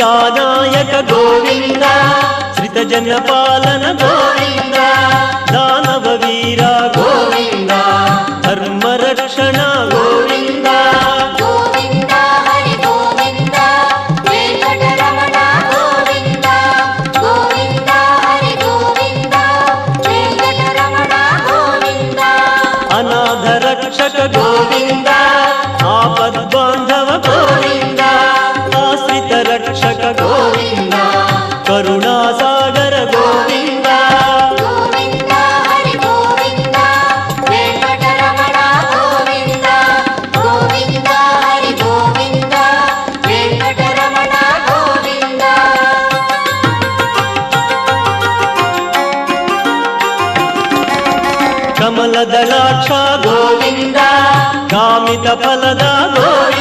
सीतानायक गोविंद श्रितजन पालन गोविंद दानव वीर गोविंद धर्म रक्षण गोविंद गोविंद हरि गोविंद वेंकटरमण गोविंद गोविंद हरि गोविंद वेंकटरमण गोविंद अनाथ रक्षक गोविंद आपद बांधव गोविंद आश्रित रक्षक गोविंद करुणा सागर गोविंद गोविंद हरि गोविंद वेंकटरमण गोविंद गोविंद हरि गोविंद वेंकटरमण गोविंद कमल दलाक्ष गोविंद कामित फलद गोविंद